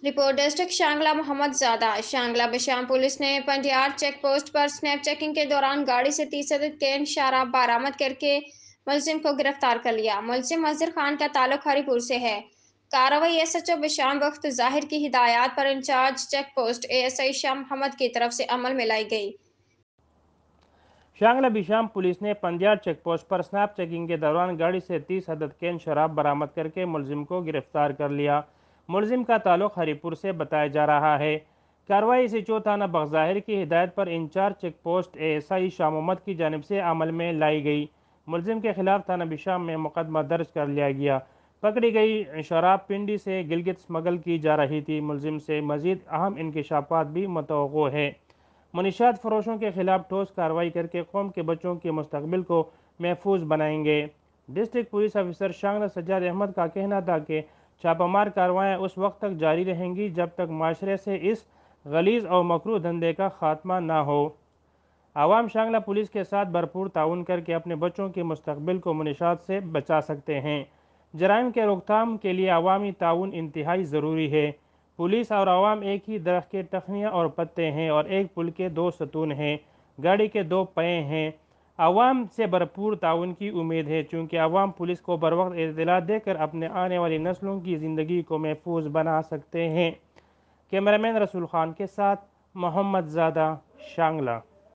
Report district Shangla Mohammad ज़ादा। Shangla बशाम police ने Pandiyar check post पर स्नैप चेकिंग के दौरान गाड़ी से 30 कैन शराब बरामद करके मुलजिम को गिरफ्तार कर लिया। मुलजिम मजहर खान का ताल्लुक हरीपुर से है। कार्रवाई एसएचओ बशाम वक्त जाहिर की हिदायत पर in charge check post ASI Shah Mohammad की तरफ से अमल में लाई गई। शांगला बिशाम पुलिस ने पंडियार चेक पोस्ट पर स्नैप चेकिंग के दौरान गाड़ी से 30 अदद कैन शराब बरामद करके मुलजिम को गिरफ्तार कर लिया। मुलजिम का ताल्लुक हरीपुर से बताया जा रहा है। कार्रवाई एसएचओ थाना बगज़ाहिर की हिदायत पर in charge check post ASI Shah Mohammad की जानिब से अमल में लाई गई। मुलजिम के खिलाफ थाना बिशाम में मुकदमा दर्ज कर लिया गया। पकड़ी गई शराब पिंडी से गिलगित स्मगल की जा रही थी। मुलजिम से मजीद अहम इंकशाफात भी मतवक्को है। मुनशियात फरोशों के खिलाफ ठोस कार्रवाई करके कौम के बच्चों के मुस्तकबिल को महफूज बनाएंगे। डिस्ट्रिक्ट पुलिस अफसर शांगला सज्जाद अहमद का कहना था कि छापामार कार्रवाइयाँ उस वक्त तक जारी रहेंगी जब तक माशरे से इस गलीज और मकरूह धंधे का खात्मा ना हो। आवाम शांगला पुलिस के साथ भरपूर ताउन करके अपने बच्चों के मुस्तकबिल को मुनशियात से बचा सकते हैं। जराइम के रोकथाम के लिए अवामी ताउन इंतहाई ज़रूरी है। पुलिस और आवाम एक ही दरख्त के टहनियाँ और पत्ते हैं और एक पुल के दो सतून हैं, गाड़ी के दो पैं हैं। आवाम से भरपूर ताउन की उम्मीद है, चूँकि आवाम पुलिस को बर वक्त इत्तला देकर अपने आने वाली नस्लों की ज़िंदगी को महफूज बना सकते हैं। कैमरामैन रसूल खान के साथ मोहम्मद ज़ादा, शांगला।